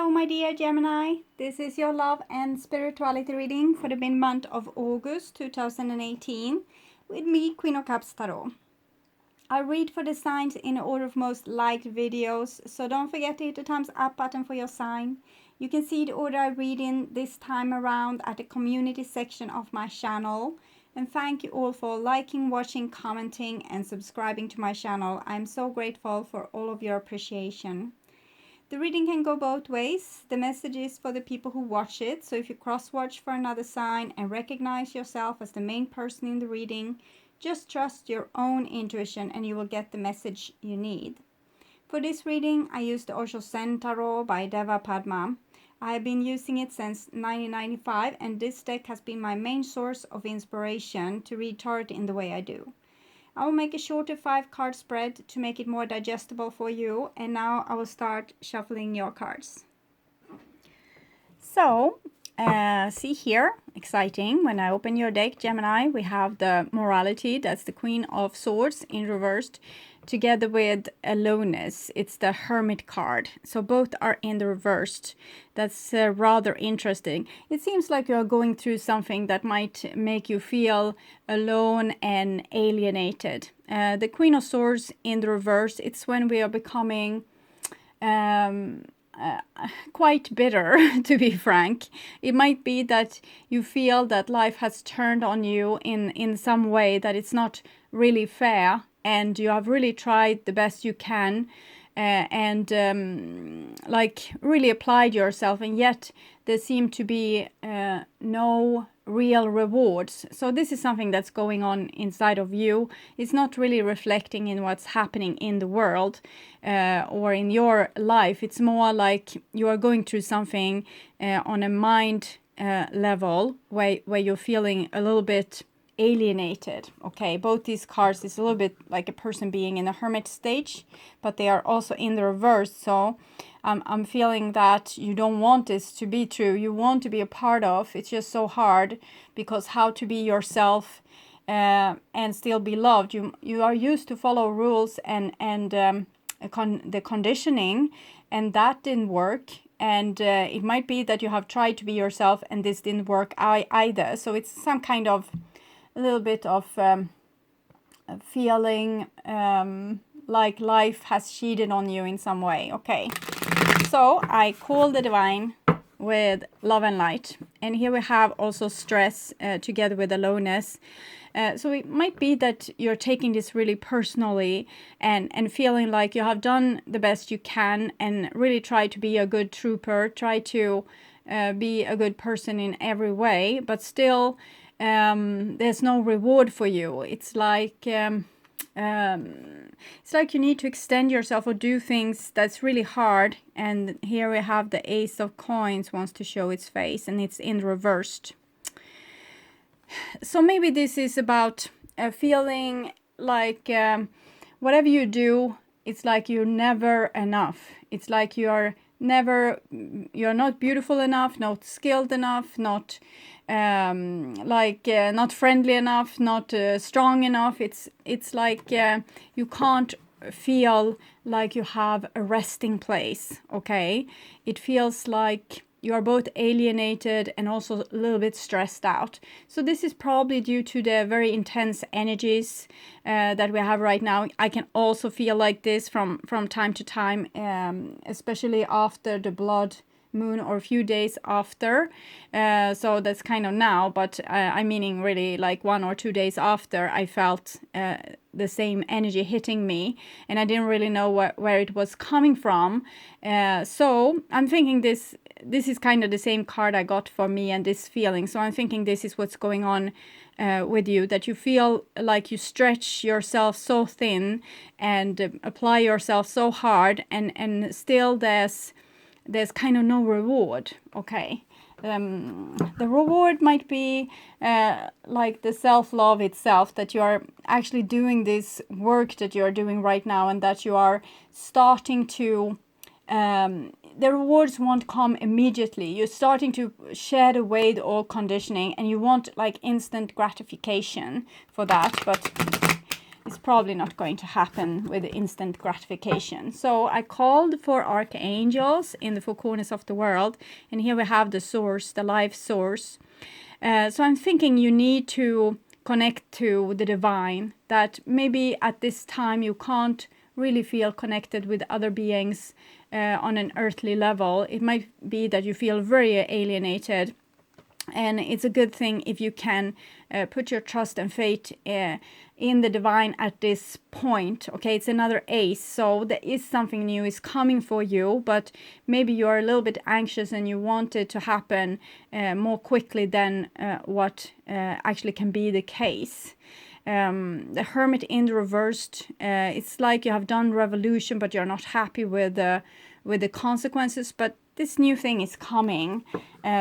Hello, my dear Gemini. This is your love and spirituality reading for the mid-month of August 2018 with me, Queen of Cups Tarot. I read for the signs in order of most liked videos, so don't forget to hit the thumbs up button for your sign. You can see the order I read in this time around at the community section of my channel. And thank you all for liking, watching, commenting and subscribing to my channel. I'm so grateful for all of your appreciation. The reading can go both ways. The message is for the people who watch it. So if you cross-watch for another sign and recognize yourself as the main person in the reading, just trust your own intuition and you will get the message you need. For this reading, I used the Josefsson Tarot by Deva Padma. I have been using it since 1995 and this deck has been my main source of inspiration to read tarot in the way I do. I will make a shorter 5-card spread to make it more digestible for you. And now I will start shuffling your cards. So, see here, exciting. When I open your deck, Gemini, we have the morality. That's the Queen of Swords in reversed. Together with aloneness, it's the Hermit card. So both are in the reversed. That's rather interesting. It seems like you're going through something that might make you feel alone and alienated. The Queen of Swords in the reverse, it's when we are becoming quite bitter, to be frank. It might be that you feel that life has turned on you in some way, that it's not really fair. And you have really tried the best you can like really applied yourself, and yet there seem to be no real rewards. So this is something that's going on inside of you. It's not really reflecting in what's happening in the world or in your life. It's more like you are going through something on a mind level where you're feeling a little bit alienated. Okay, both these cards is a little bit like a person being in a hermit stage, but they are also in the reverse. So I'm feeling that you don't want this to be true. You want to be a part of. It's just so hard because how to be yourself and still be loved. You are used to follow rules and the conditioning, and that didn't work. And it might be that you have tried to be yourself and this didn't work either. So it's some kind of a little bit of feeling like life has cheated on you in some way. Okay, so I call the divine with love and light, and here we have also stress together with aloneness. So it might be that you're taking this really personally and feeling like you have done the best you can and really try to be a good trooper, try to be a good person in every way, but still there's no reward for you. It's like you need to extend yourself or do things that's really hard. And here we have the Ace of Coins wants to show its face, and it's in reversed. So maybe this is about feeling like whatever you do, it's like you're never enough. It's like you're not beautiful enough, not skilled enough, not not friendly enough, not strong enough. It's like you can't feel like you have a resting place. Okay, it feels like you are both alienated and also a little bit stressed out. So this is probably due to the very intense energies that we have right now. I can also feel like this from time to time, especially after the blood moon or a few days after. So that's kind of now, but I'm meaning really like 1 or 2 days after I felt the same energy hitting me, and I didn't really know where it was coming from. So I'm thinking this is kind of the same card I got for me and this feeling. So I'm thinking this is what's going on with you, that you feel like you stretch yourself so thin and apply yourself so hard, and still there's kind of no reward. Okay, the reward might be like the self-love itself, that you are actually doing this work that you are doing right now, and that you are starting to the rewards won't come immediately. You're starting to shed away the old conditioning, and you want like instant gratification for that. But it's probably not going to happen with instant gratification. So I called for archangels in the four corners of the world, and here we have the source, the life source. So I'm thinking you need to connect to the divine, that maybe at this time you can't really feel connected with other beings on an earthly level. It might be that you feel very alienated, and it's a good thing if you can put your trust and faith in the divine at this point. Okay, it's another ace, so there is something new is coming for you, but maybe you're a little bit anxious and you want it to happen more quickly than what actually can be the case. The Hermit in the reversed, it's like you have done revolution, but you're not happy with the consequences, but this new thing is coming,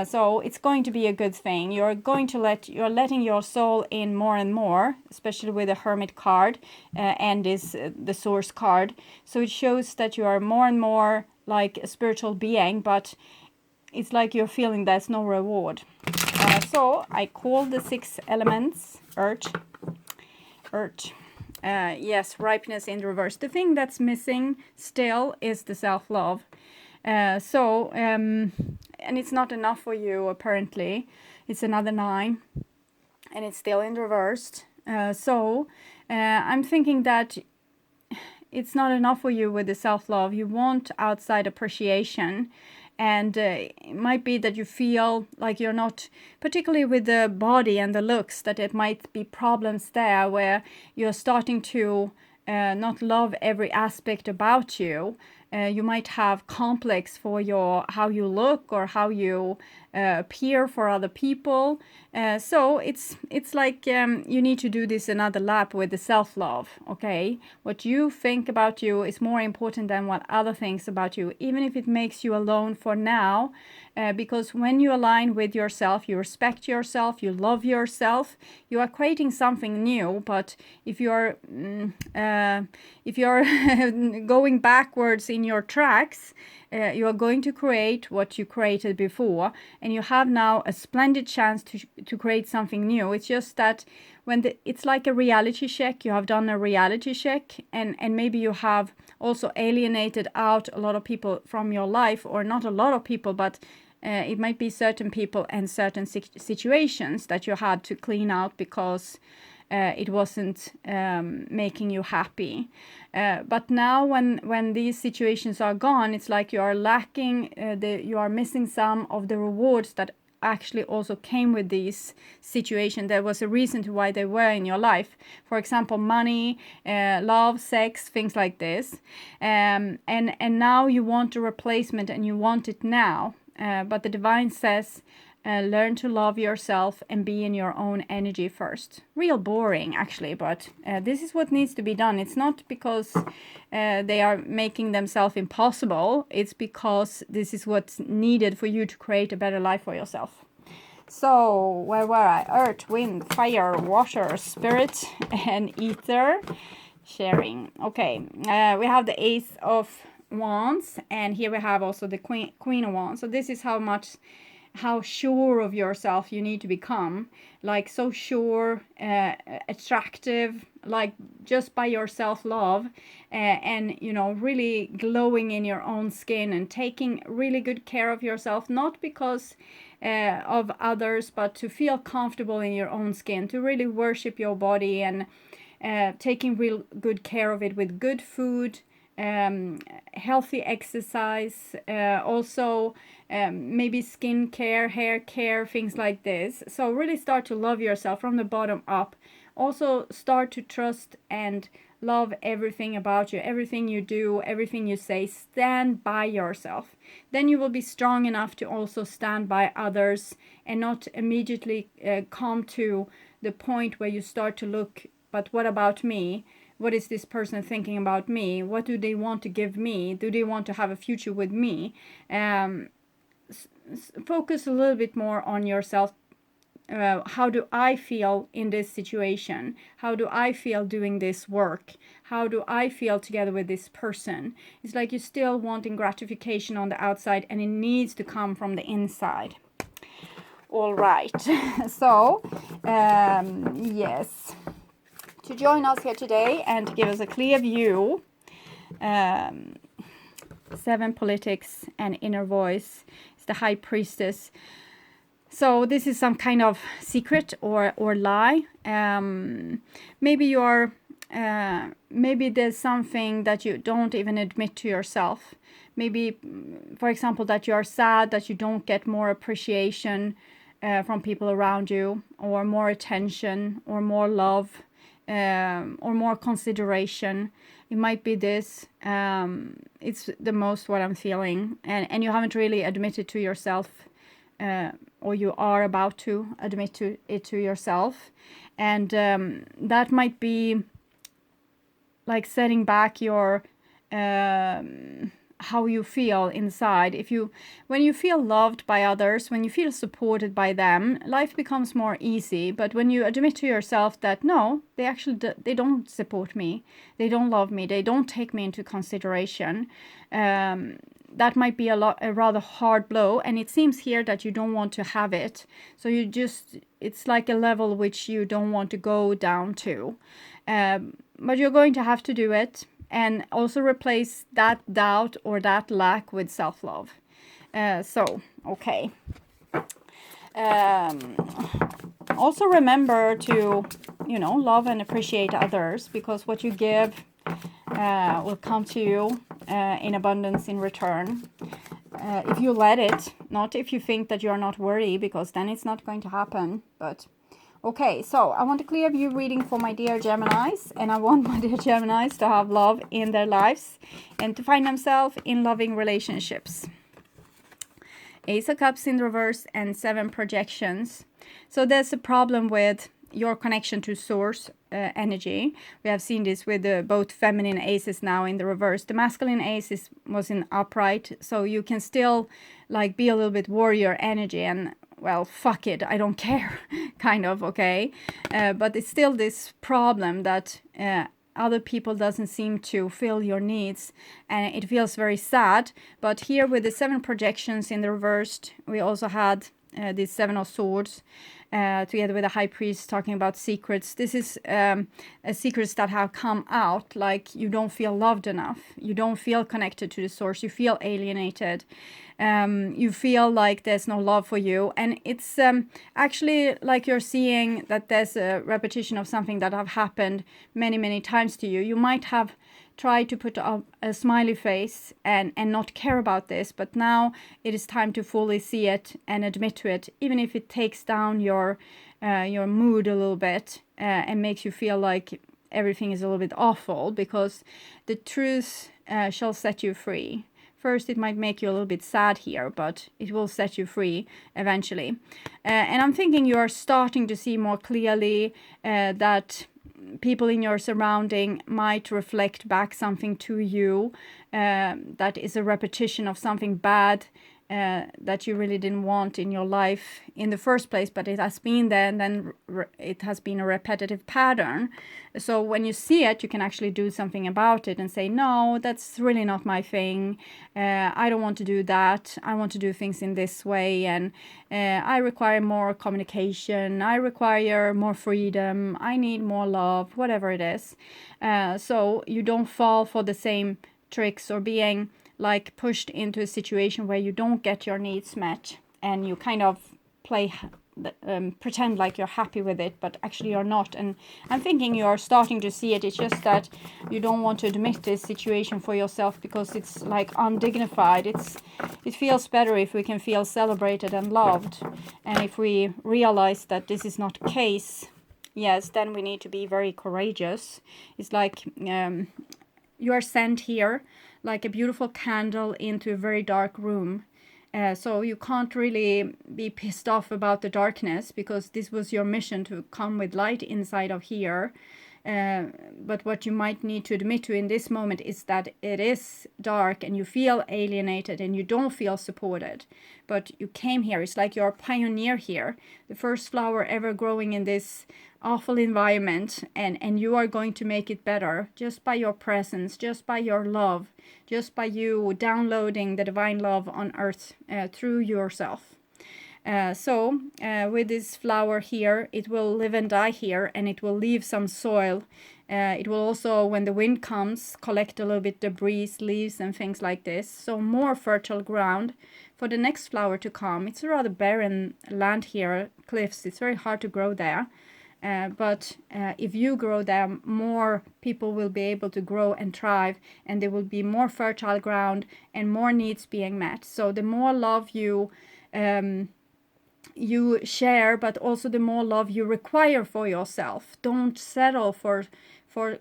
so it's going to be a good thing. You're letting your soul in more and more, especially with the Hermit card and the Source card. So it shows that you are more and more like a spiritual being, but it's like you're feeling there's no reward. So I call the 6 elements earth. Yes, ripeness in reverse. The thing that's missing still is the self-love. And it's not enough for you, apparently. It's another 9, and it's still in reversed. I'm thinking that it's not enough for you with the self-love. You want outside appreciation, and it might be that you feel like you're not, particularly with the body and the looks, that it might be problems there where you're starting to not love every aspect about you. You might have complex for how you look or how you appear for other people. So it's like you need to do this another lap with the self-love. Okay, what you think about you is more important than what other thinks about you, even if it makes you alone for now. Because when you align with yourself, you respect yourself, you love yourself, you are creating something new. But if you're going backwards in your tracks, you are going to create what you created before, and you have now a splendid chance to create something new. It's just that it's like a reality check. You have done a reality check, and maybe you have also alienated out a lot of people from your life, or not a lot of people, but it might be certain people and certain situations that you had to clean out because it wasn't making you happy. But now when these situations are gone, it's like you are lacking, you are missing some of the rewards that actually also came with these situations. There was a reason to why they were in your life. For example, money, love, sex, things like this. And now you want a replacement, and you want it now. But the divine says, learn to love yourself and be in your own energy first. Real boring, actually, but this is what needs to be done. It's not because they are making themselves impossible. It's because this is what's needed for you to create a better life for yourself. So, where were I? Earth, wind, fire, water, spirit, and ether. Sharing. Okay, we have the Ace of Wands, and here we have also the Queen of Wands. So this is how sure of yourself you need to become, like so sure, attractive, like just by your self-love, and really glowing in your own skin and taking really good care of yourself, not because of others, but to feel comfortable in your own skin, to really worship your body, and taking real good care of it with good food, healthy exercise, also maybe skin care, hair care, things like this. So really start to love yourself from the bottom up. Also start to trust and love everything about you, everything you do, everything you say. Stand by yourself. Then you will be strong enough to also stand by others, and not immediately come to the point where you start to look, but what about me? What is this person thinking about me? What do they want to give me? Do they want to have a future with me? Focus a little bit more on yourself. How do I feel in this situation? How do I feel doing this work? How do I feel together with this person? It's like you're still wanting gratification on the outside, and it needs to come from the inside. All right. So, yes. to join us here today and to give us a clear view. 7 politics and inner voice. It's the high priestess. So this is some kind of secret or lie. Maybe you're maybe there's something that you don't even admit to yourself. Maybe, for example, that you're sad that you don't get more appreciation from people around you, or more attention, or more love, or more consideration. It might be this. It's the most what I'm feeling, and you haven't really admitted to yourself, or you are about to admit to it to yourself, and that might be like setting back your how you feel inside. When you feel loved by others, when you feel supported by them, life becomes more easy. But when you admit to yourself that no, they don't support me, they don't love me, they don't take me into consideration, that might be a rather hard blow. And it seems here that you don't want to have it, so it's like a level which you don't want to go down to, but you're going to have to do it. And also replace that doubt or that lack with self-love. Okay. Also remember to, love and appreciate others, because what you give will come to you in abundance in return. If you let it, not if you think that you're not worthy, because then it's not going to happen. But okay, so I want a clear view reading for my dear Geminis, and I want my dear Geminis to have love in their lives and to find themselves in loving relationships. Ace of Cups in reverse and 7 projections. So there's a problem with your connection to source energy. We have seen this with both feminine aces now in the reverse. The masculine ace was in upright, so you can still like be a little bit warrior energy and, well, fuck it, I don't care, kind of, okay? But it's still this problem that other people doesn't seem to fill your needs, and it feels very sad. But here with the 7 projections in the reversed, we also had the 7 of swords, together with the high priest talking about secrets. This is secrets that have come out, like you don't feel loved enough, you don't feel connected to the source, you feel alienated, you feel like there's no love for you. And it's actually like you're seeing that there's a repetition of something that have happened many times to you. You might have tried to put up a smiley face and not care about this, but now it is time to fully see it and admit to it, even if it takes down your mood a little bit and makes you feel like everything is a little bit awful, because the truth shall set you free. First, it might make you a little bit sad here, but it will set you free eventually. And I'm thinking you are starting to see more clearly that people in your surrounding might reflect back something to you that is a repetition of something bad that you really didn't want in your life in the first place, but it has been there, and then it has been a repetitive pattern. So when you see it, you can actually do something about it and say, no, that's really not my thing. I don't want to do that. I want to do things in this way, and I require more communication. I require more freedom. I need more love, whatever it is. So you don't fall for the same tricks or being like pushed into a situation where you don't get your needs met, and you kind of pretend like you're happy with it, but actually you're not. And I'm thinking you are starting to see it. It's just that you don't want to admit this situation for yourself because it's like undignified. It feels better if we can feel celebrated and loved, and if we realize that this is not the case, yes, then we need to be very courageous. It's like you are sent here like a beautiful candle into a very dark room. So you can't really be pissed off about the darkness, because this was your mission to come with light inside of here. But what you might need to admit to in this moment is that it is dark and you feel alienated and you don't feel supported. But you came here. It's like you're a pioneer here, the first flower ever growing in this awful environment, and you are going to make it better just by your presence, just by your love, just by you downloading the divine love on earth through yourself. With this flower here, it will live and die here, and it will leave some soil. It will also, when the wind comes, collect a little bit debris, leaves and things like this. So more fertile ground for the next flower to come. It's a rather barren land here, cliffs. It's very hard to grow there. But if you grow there, more people will be able to grow and thrive, and there will be more fertile ground and more needs being met. So the more love you share, but also the more love you require for yourself. Don't settle for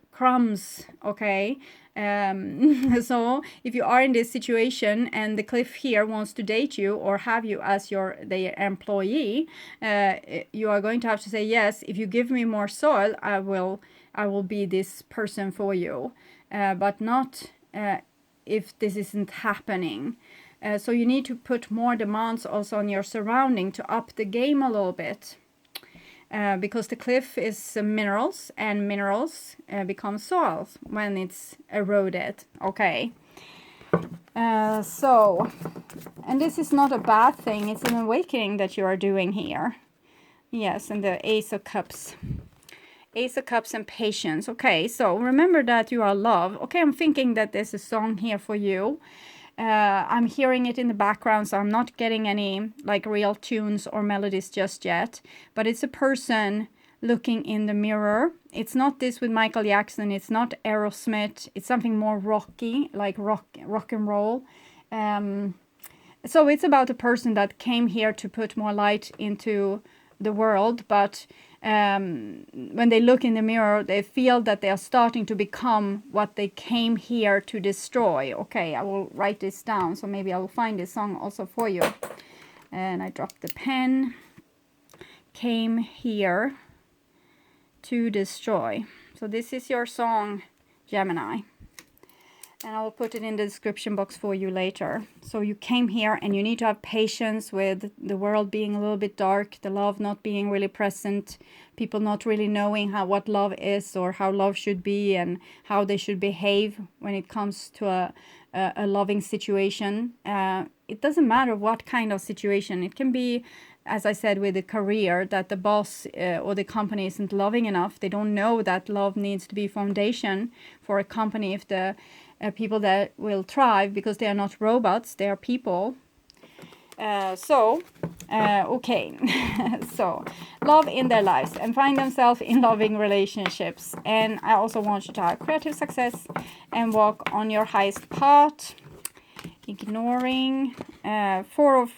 crumbs, okay? So if you are in this situation and the cliff here wants to date you or have you as their employee, you are going to have to say, yes, if you give me more soil, I will be this person for you, but not if this isn't happening. So you need to put more demands also on your surrounding to up the game a little bit. Because the cliff is minerals, and minerals become soil when it's eroded. Okay. And this is not a bad thing. It's an awakening that you are doing here. Yes, and the Ace of Cups. Ace of Cups and patience. Okay, so remember that you are love. Okay, I'm thinking that there's a song here for you. I'm hearing it in the background, so I'm not getting any like real tunes or melodies just yet. But it's a person looking in the mirror. It's not this with Michael Jackson. It's not Aerosmith. It's something more rocky, like rock and roll. So it's about a person that came here to put more light into the world, but when they look in the mirror, they feel that they are starting to become what they came here to destroy. Okay, I will write this down, so maybe I will find this song also for you. And I dropped the pen. Came here to destroy. So this is your song, Gemini. And I will put it in the description box for you later. So you came here and you need to have patience with the world being a little bit dark, the love not being really present, people not really knowing what love is or how love should be and how they should behave when it comes to a loving situation. It doesn't matter what kind of situation. It can be, as I said, with a career, that the boss or the company isn't loving enough. They don't know that love needs to be foundation for a company if the people that will thrive, because they are not robots, they are people. Okay. So love in their lives and find themselves in loving relationships. And I also want you to have creative success and walk on your highest path. Ignoring 4 of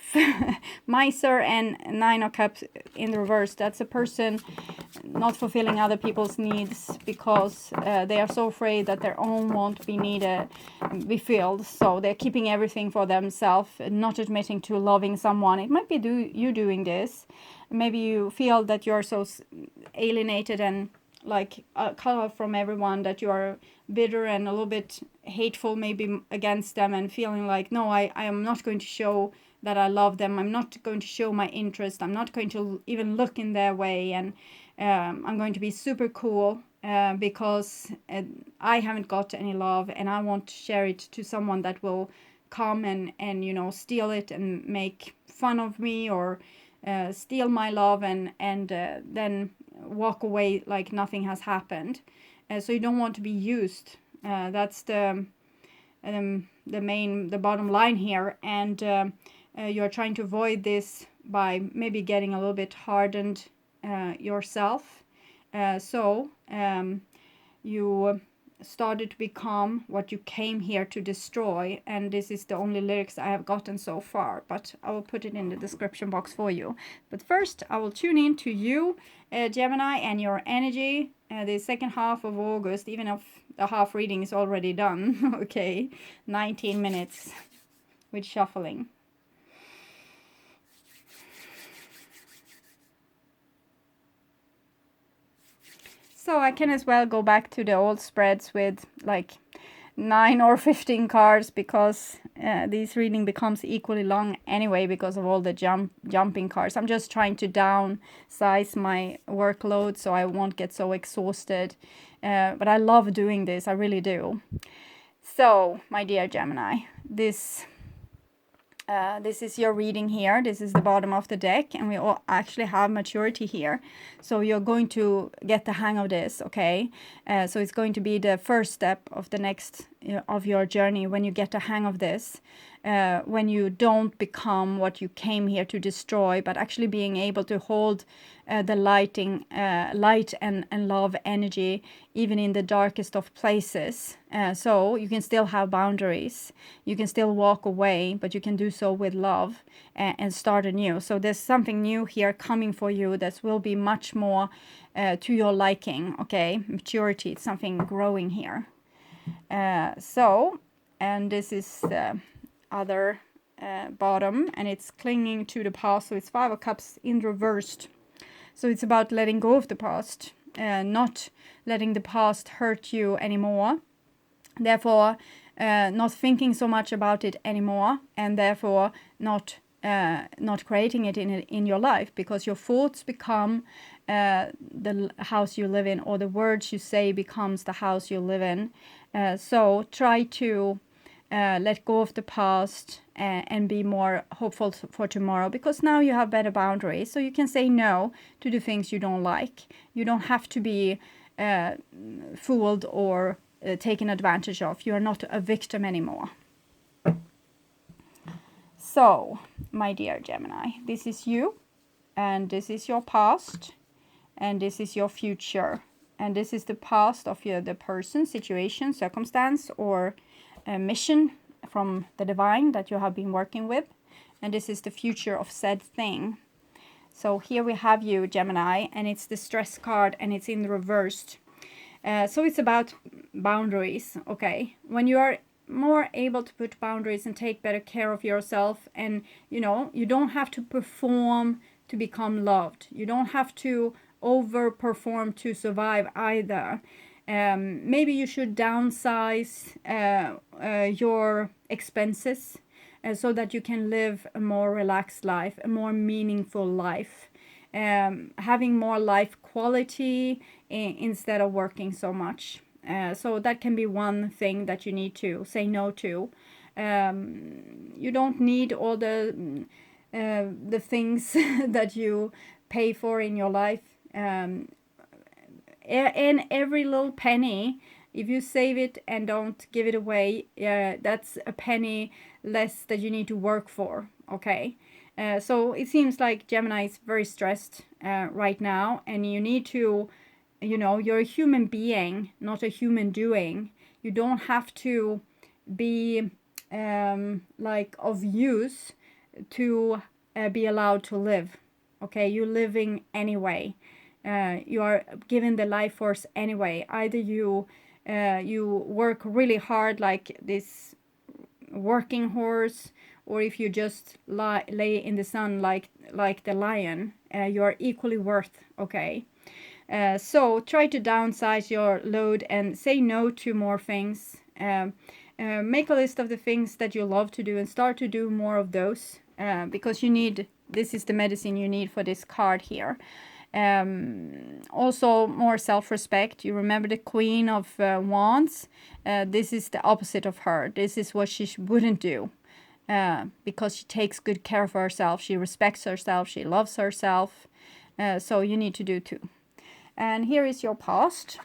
Miser and 9 of Cups in the reverse. That's a person not fulfilling other people's needs because they are so afraid that their own won't be filled. So they're keeping everything for themselves, not admitting to loving someone. It might be you doing this. Maybe you feel that you're so alienated and like cut off from everyone, that you are bitter and a little bit hateful maybe against them, and feeling like, no, I am not going to show that I love them. I'm not going to show my interest. I'm not going to even look in their way, and I'm going to be super cool because I haven't got any love, and I want to share it to someone that will come and you know, steal it and make fun of me or steal my love and then walk away like nothing has happened. So you don't want to be used. That's the bottom line here, and you're trying to avoid this by maybe getting a little bit hardened yourself. You started to become what you came here to destroy, and this is the only lyrics I have gotten so far, but I will put it in the description box for you. But first I will tune in to you, Gemini, and your energy the second half of August, even if the half reading is already done. Okay, 19 minutes with shuffling. So I can as well go back to the old spreads with like 9 or 15 cards, because this reading becomes equally long anyway because of all the jumping cards. I'm just trying to downsize my workload so I won't get so exhausted. But I love doing this, I really do. So, my dear Gemini, this This is your reading here. This is the bottom of the deck, and we all actually have maturity here. So you're going to get the hang of this, okay? So it's going to be the first step of the next of your journey when you get the hang of this. When you don't become what you came here to destroy, but actually being able to hold the light and love energy even in the darkest of places. So you can still have boundaries. You can still walk away, but you can do so with love and start anew. So there's something new here coming for you that will be much more to your liking, okay? Maturity, it's something growing here. And this is the other bottom, and it's clinging to the past. So it's 5 of Cups in reversed. So it's about letting go of the past, not letting the past hurt you anymore. Therefore, not thinking so much about it anymore, and therefore not creating it in your life, because your thoughts become the house you live in, or the words you say becomes the house you live in. So try to let go of the past and be more hopeful for tomorrow, because now you have better boundaries, so you can say no to the things you don't like. You don't have to be fooled or taken advantage of. You are not a victim anymore. So, my dear Gemini, this is you, and this is your past, and this is your future, and this is the past of the person, situation, circumstance, or a mission from the divine that you have been working with, and this is the future of said thing. So here we have you, Gemini, and it's the stress card, and it's in the reversed. So it's about boundaries, okay? When you are more able to put boundaries and take better care of yourself, and you don't have to perform to become loved. You don't have to overperform to survive either. Maybe you should downsize your expenses so that you can live a more relaxed life, a more meaningful life, having more life quality instead of working so much. So that can be one thing that you need to say no to. You don't need all the things that you pay for in your life. And every little penny, if you save it and don't give it away, that's a penny less that you need to work for, okay? So it seems like Gemini is very stressed right now, and you need to, you're a human being, not a human doing. You don't have to be like of use to be allowed to live, okay? You're living anyway. You are given the life force anyway. Either you work really hard like this working horse, or if you just lay in the sun like the lion, you are equally worth, okay? So try to downsize your load and say no to more things. Make a list of the things that you love to do and start to do more of those, because this is the medicine you need for this card here. Also more self-respect. You remember the Queen of Wands? This is the opposite of her. This is what she wouldn't do, because she takes good care of herself. She respects herself. She loves herself. So you need to do too. And here is your past.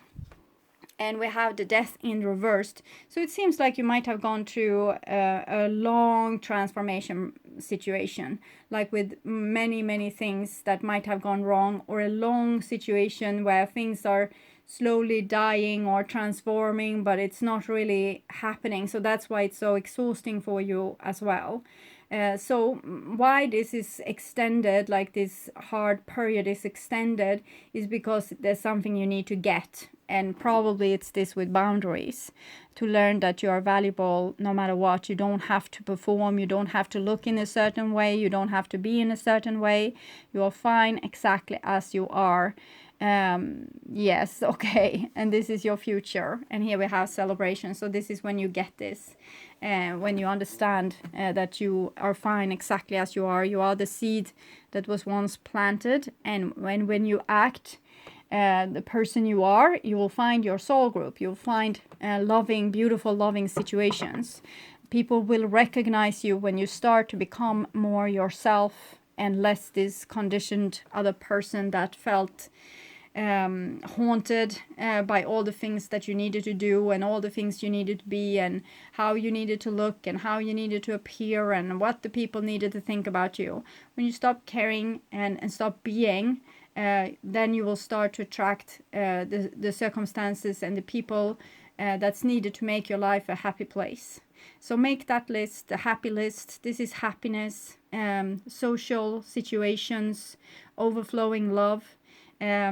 And we have the Death in reversed. So it seems like you might have gone through a long transformation situation, like with many things that might have gone wrong, or a long situation where things are slowly dying or transforming, but it's not really happening. So that's why it's so exhausting for you as well. So why this is extended, like this hard period is extended, is because there's something you need to get. And probably it's this with boundaries, to learn that you are valuable no matter what. You don't have to perform. You don't have to look in a certain way. You don't have to be in a certain way. You are fine exactly as you are. Yes, okay. And this is your future. And here we have celebration. So this is when you get this. When you understand that you are fine exactly as you are. You are the seed that was once planted. And when you act the person you are, you will find your soul group. You'll find loving, beautiful, loving situations. People will recognize you when you start to become more yourself and less this conditioned other person that felt haunted by all the things that you needed to do and all the things you needed to be and how you needed to look and how you needed to appear and what the people needed to think about you. When you stop caring and stop being, then you will start to attract the circumstances and the people that's needed to make your life a happy place. So make that list, the happy list. This is happiness, social situations, overflowing love,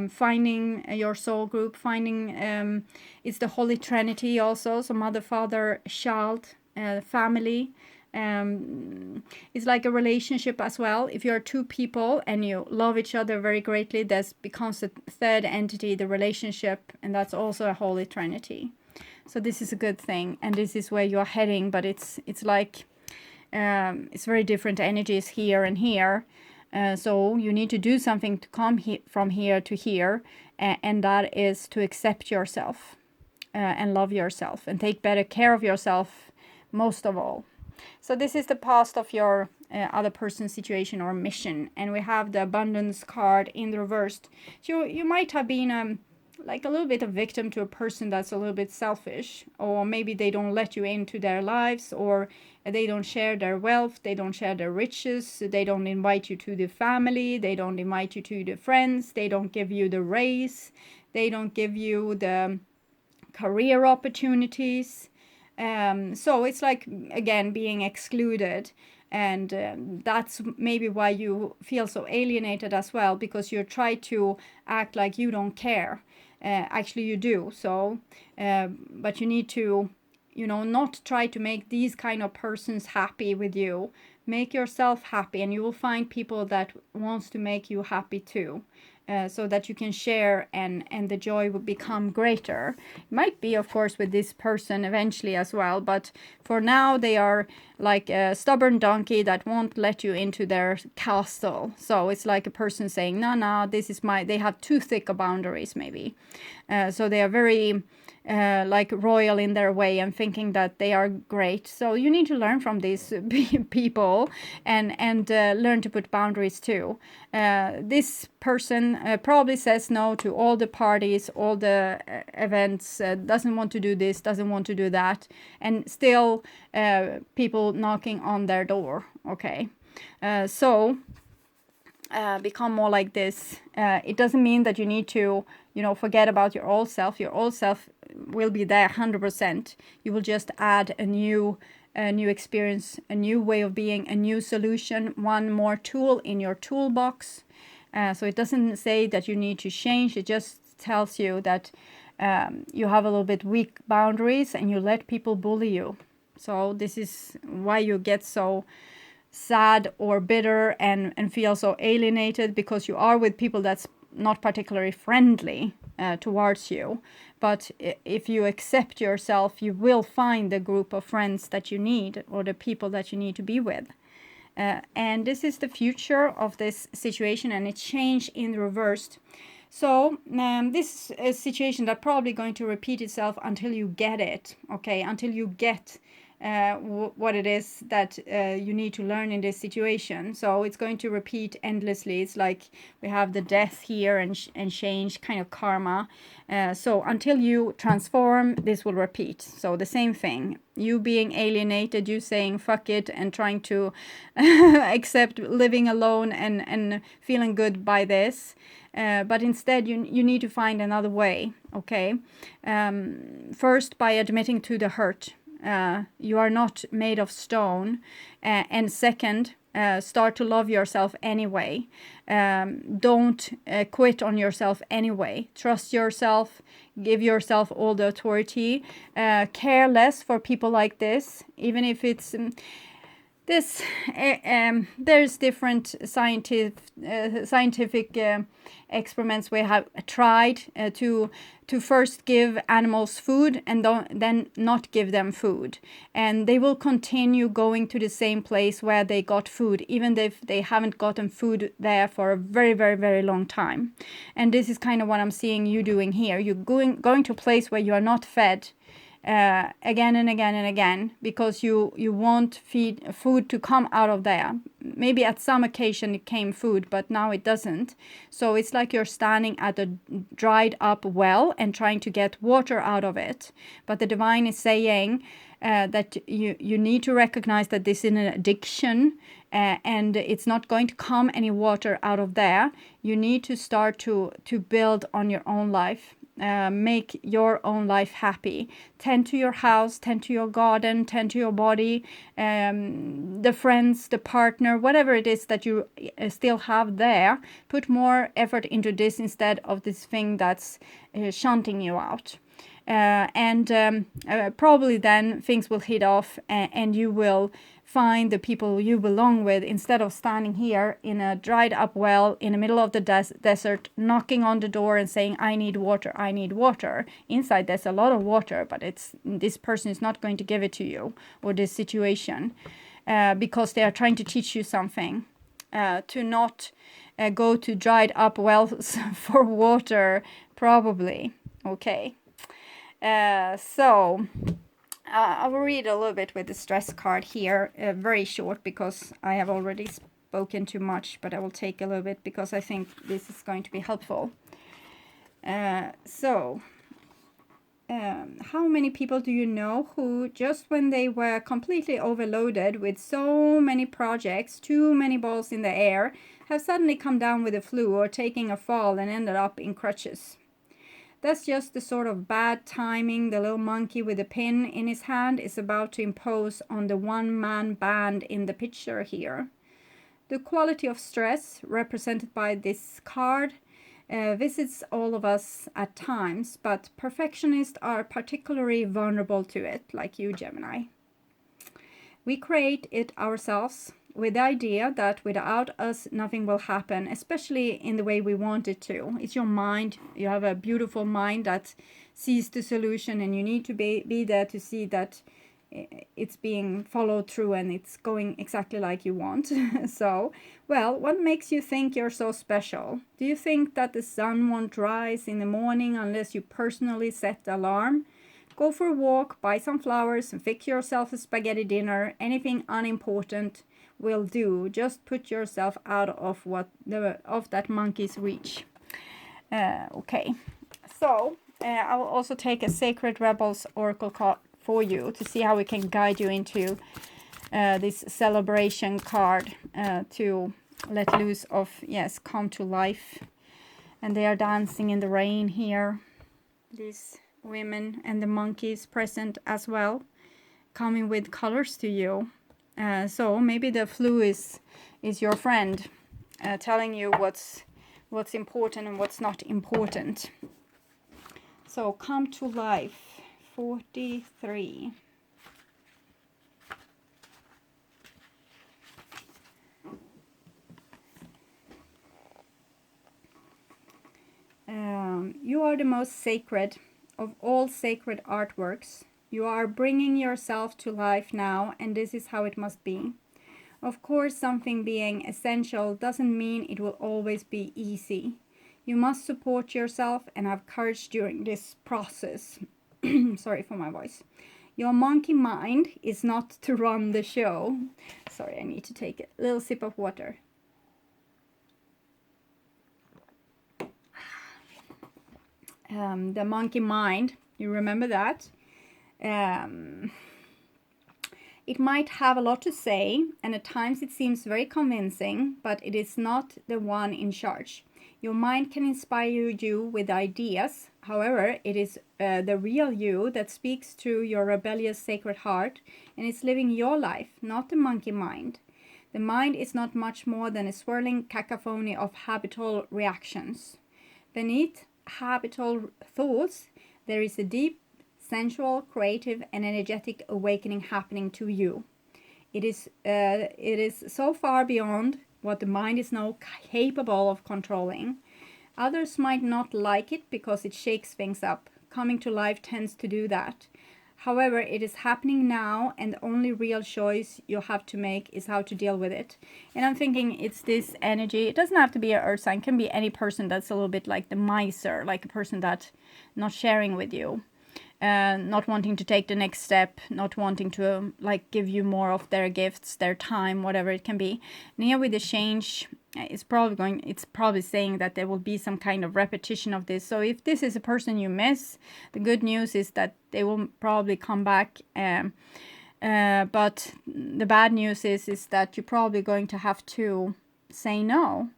finding your soul group, finding it's the Holy Trinity also, so mother, father, child, family. It's like a relationship as well. If you're two people and you love each other very greatly, that becomes a third entity, the relationship, and that's also a Holy Trinity. So this is a good thing, and this is where you're heading, but it's like it's very different energies here and here. So you need to do something to come from here to here, and that is to accept yourself and love yourself and take better care of yourself most of all. So this is the past of your other person's situation or mission, and we have the abundance card in the reversed. So you might have been like a little bit a victim to a person that's a little bit selfish, or maybe they don't let you into their lives, or they don't share their wealth, they don't share their riches, they don't invite you to the family, they don't invite you to the friends, they don't give you the raise, they don't give you the career opportunities. So it's like, again, being excluded. And that's maybe why you feel so alienated as well, because you try to act like you don't care. Actually you do. So but you need to, you know, not try to make these kind of persons happy with you. Make yourself happy, and you will find people that wants to make you happy too. So that you can share, and the joy will become greater. It might be, of course, with this person eventually as well, but for now they are like a stubborn donkey that won't let you into their castle. So it's like a person saying, no, this is they have too thick of boundaries maybe. So they are very like royal in their way and thinking that they are great. So you need to learn from these people and learn to put boundaries too. This person probably says no to all the parties, all the events, doesn't want to do this, doesn't want to do that, and still people knocking on their door. Okay, so become more like this. It doesn't mean that you need to, you know, forget about your old self. Your old self will be there 100%. You will just add a new experience, a new way of being, a new solution, one more tool in your toolbox. So it doesn't say that you need to change. It just tells you that you have a little bit weak boundaries and you let people bully you. So this is why you get so sad or bitter and feel so alienated, because you are with people that's not particularly friendly towards you. But if you accept yourself, you will find the group of friends that you need, or the people that you need to be with. And this is the future of this situation, and it's changed in reversed. So this is a situation that's probably going to repeat itself until you get it, okay? Until you get what it is that you need to learn in this situation. So it's going to repeat endlessly. It's like we have the death here and change, kind of karma. So until you transform, this will repeat. So the same thing. You being alienated, you saying fuck it and trying to accept living alone and feeling good by this. But instead you need to find another way, okay? First, by admitting to the hurt. You are not made of stone. And second, start to love yourself anyway. Don't quit on yourself anyway. Trust yourself. Give yourself all the authority. Care less for people like this, even if it's there's different scientific experiments we have tried to first give animals food and then not give them food, and they will continue going to the same place where they got food even if they haven't gotten food there for a very, very, very long time. And this is kind of what I'm seeing you doing here. You're going to a place where you are not fed, again and again and again, because you want food to come out of there. Maybe at some occasion it came food, but now it doesn't. So it's like you're standing at a dried up well and trying to get water out of it. But the divine is saying that you need to recognize that this is an addiction, and it's not going to come any water out of there. You need to start to build on your own life. Make your own life happy. Tend to your house, tend to your garden, tend to your body, the friends, the partner, whatever it is that you still have there. Put more effort into this instead of this thing that's shunting you out. Probably then things will hit off, and you will find the people you belong with, instead of standing here in a dried up well in the middle of the desert, knocking on the door and saying, I need water, I need water. Inside there's a lot of water, but this person is not going to give it to you, or this situation, because they are trying to teach you something, to not go to dried up wells for water, probably. Okay. I will read a little bit with the stress card here, very short, because I have already spoken too much, but I will take a little bit because I think this is going to be helpful. How many people do you know who, just when they were completely overloaded with so many projects, too many balls in the air, have suddenly come down with a flu or taking a fall and ended up in crutches? That's just the sort of bad timing the little monkey with a pin in his hand is about to impose on the one-man band in the picture here. The quality of stress, represented by this card, visits all of us at times, but perfectionists are particularly vulnerable to it, like you, Gemini. We create it ourselves, with the idea that without us nothing will happen, especially in the way we want it to. It's your mind. You have a beautiful mind that sees the solution, and you need to be there to see that it's being followed through and it's going exactly like you want. So, well, what makes you think you're so special? Do you think that the sun won't rise in the morning unless you personally set the alarm? Go for a walk, buy some flowers, and fix yourself a spaghetti dinner. Anything unimportant will do. Just put yourself out of that monkey's reach. Okay, so I will also take a Sacred Rebels Oracle card for you to see how we can guide you into this celebration card, to let loose of, yes, come to life. And they are dancing in the rain here, these women, and the monkeys present as well, coming with colors to you. So maybe the flu is your friend, telling you what's important and what's not important. So come to life, 43. You are the most sacred of all sacred artworks. You are bringing yourself to life now, and this is how it must be. Of course, something being essential doesn't mean it will always be easy. You must support yourself and have courage during this process. Sorry for my voice. Your monkey mind is not to run the show. Sorry, I need to take a little sip of water. The monkey mind, you remember that? It might have a lot to say, and at times it seems very convincing, but it is not the one in charge. Your mind can inspire you with ideas. However, it is the real you that speaks through your rebellious sacred heart, and is living your life, not the monkey mind. The mind is not much more than a swirling cacophony of habitual reactions. Beneath habitual thoughts, there is a deep, sensual, creative, and energetic awakening happening to you. It is so far beyond what the mind is now capable of controlling. Others might not like it because it shakes things up. Coming to life tends to do that. However, it is happening now, and the only real choice you have to make is how to deal with it. And I'm thinking it's this energy. It doesn't have to be an earth sign. It can be any person that's a little bit like the miser, like a person that not sharing with you. not wanting to take the next step, not wanting to like give you more of their gifts, their time, whatever it can be. And here with the change, it's probably saying that there will be some kind of repetition of this. So if this is a person you miss, the good news is that they will probably come back. But the bad news is that you're probably going to have to say no,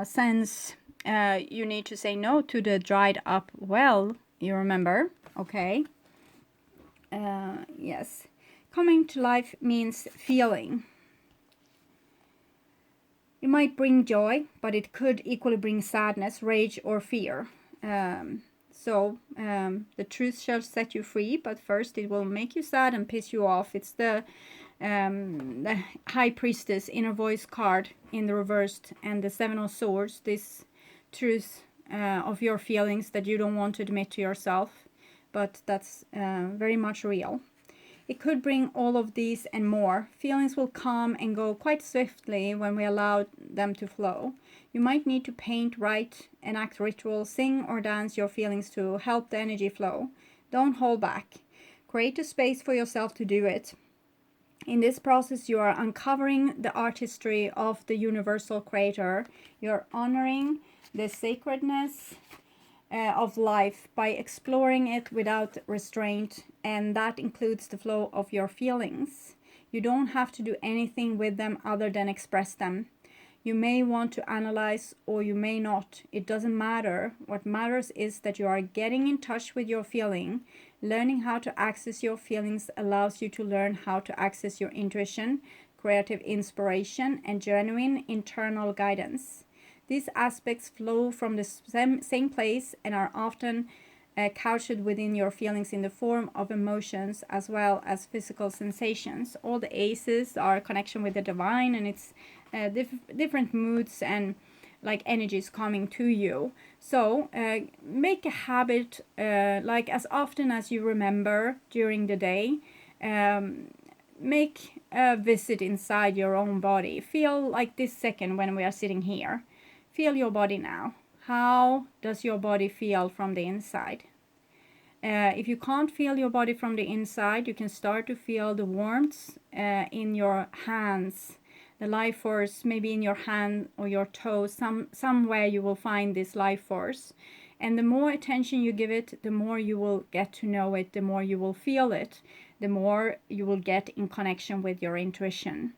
since you need to say no to the dried up well, you remember, okay? Yes. Coming to life means feeling. It might bring joy, but it could equally bring sadness, rage, or fear. So the truth shall set you free, but first it will make you sad and piss you off. It's the High Priestess inner voice card in the reversed, and the Seven of Swords, this truth of your feelings that you don't want to admit to yourself, but that's very much real. It could bring all of these and more. Feelings will come and go quite swiftly when we allow them to flow. You might need to paint, write, enact rituals, sing or dance your feelings to help the energy flow. Don't hold back. Create a space for yourself to do it. In this process, you are uncovering the artistry of the universal creator. You're honoring the sacredness of life by exploring it without restraint, and that includes the flow of your feelings. You don't have to do anything with them other than express them. You may want to analyze or you may not. It doesn't matter. What matters is that you are getting in touch with your feeling. Learning how to access your feelings allows you to learn how to access your intuition, creative inspiration, and genuine internal guidance. These aspects flow from the same place and are often couched within your feelings in the form of emotions as well as physical sensations. All the aces are a connection with the divine, and it's different moods and like energies coming to you. So make a habit, like as often as you remember during the day, make a visit inside your own body. Feel like this second when we are sitting here. Feel your body now. How does your body feel from the inside? If you can't feel your body from the inside, you can start to feel the warmth in your hands, the life force maybe in your hand or your toes. Somewhere you will find this life force. And the more attention you give it, the more you will get to know it, the more you will feel it, the more you will get in connection with your intuition.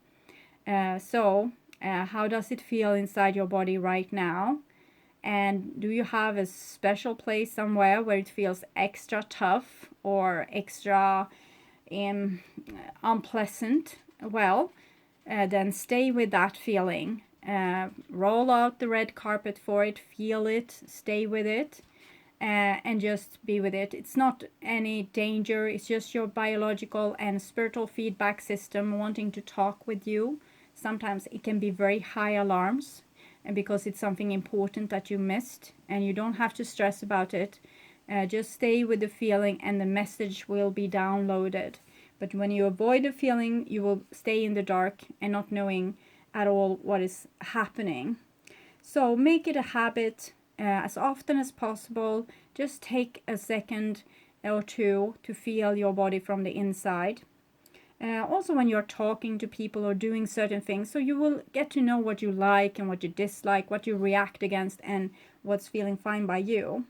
How does it feel inside your body right now? And do you have a special place somewhere where it feels extra tough or extra unpleasant? Well, then stay with that feeling. Roll out the red carpet for it, feel it, stay with it, and just be with it. It's not any danger, it's just your biological and spiritual feedback system wanting to talk with you. Sometimes it can be very high alarms, and because it's something important that you missed, and you don't have to stress about it. Just stay with the feeling and the message will be downloaded. But when you avoid the feeling, you will stay in the dark and not knowing at all what is happening. So make it a habit as often as possible. Just take a second or two to feel your body from the inside. Also when you're talking to people or doing certain things, so you will get to know what you like and what you dislike, what you react against, and what's feeling fine by you.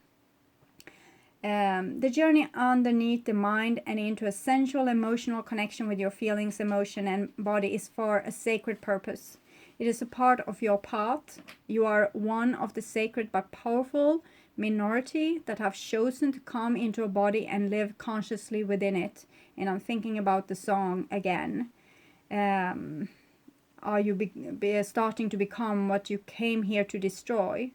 The journey underneath the mind and into a sensual emotional connection with your feelings, emotion, and body is for a sacred purpose. It is a part of your path. You are one of the sacred but powerful minority that have chosen to come into a body and live consciously within it. And I'm thinking about the song again. Are you starting to become what you came here to destroy?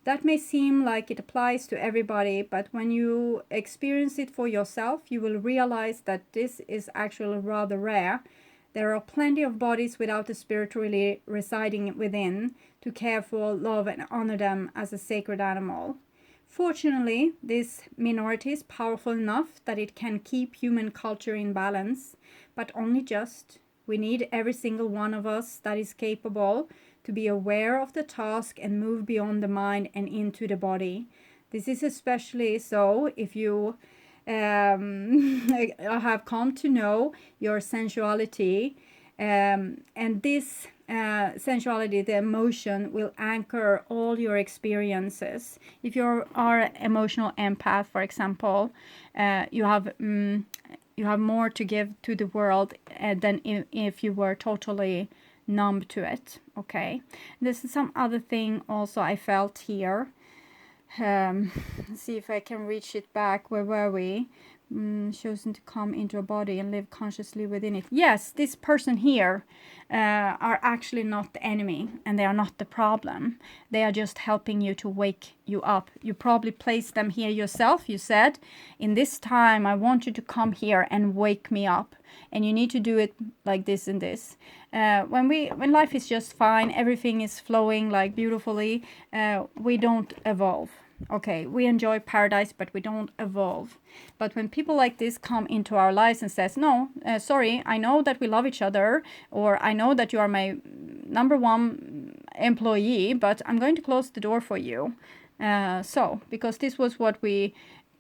That may seem like it applies to everybody, but when you experience it for yourself, you will realize that this is actually rather rare. There are plenty of bodies without the spirit really residing within to care for, love, and honor them as a sacred animal. Fortunately, this minority is powerful enough that it can keep human culture in balance, but only just. We need every single one of us that is capable to be aware of the task and move beyond the mind and into the body. This is especially so if you I have come to know your sensuality, and this sensuality, the emotion, will anchor all your experiences. If you are an emotional empath, for example, you have more to give to the world than if you were totally numb to it. Okay, this is some other thing also I felt here. Let's see if I can reach it back. Where were we? Chosen to come into a body and live consciously within it. Yes, this person here are actually not the enemy, and they are not the problem. They are just helping you to wake you up. You probably placed them here yourself. You said, in this time, I want you to come here and wake me up. And you need to do it like this and this. When life is just fine, everything is flowing like beautifully, we don't evolve. Okay, we enjoy paradise, but we don't evolve. But when people like this come into our lives and says, no, sorry, I know that we love each other, or I know that you are my number one employee, but I'm going to close the door for you. Because this was what we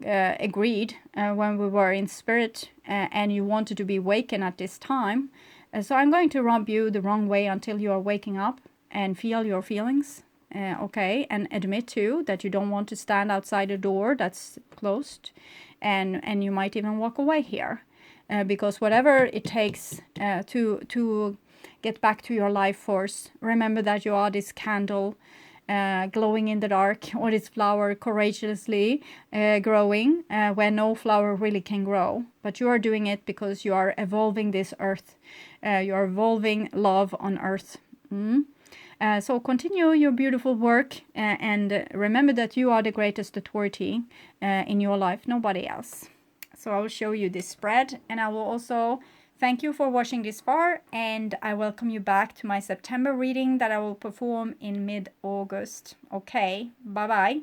agreed when we were in spirit, and you wanted to be wakened at this time. So I'm going to rub you the wrong way until you are waking up and feel your feelings. Okay, and admit too that you don't want to stand outside a door that's closed, and you might even walk away here, because whatever it takes to get back to your life force, remember that you are this candle glowing in the dark, or this flower courageously growing where no flower really can grow. But you are doing it because you are evolving this earth. You are evolving love on earth. So continue your beautiful work, and remember that you are the greatest authority in your life, nobody else. So I will show you this spread, and I will also thank you for watching this far, and I welcome you back to my September reading that I will perform in mid-August. Okay, bye-bye.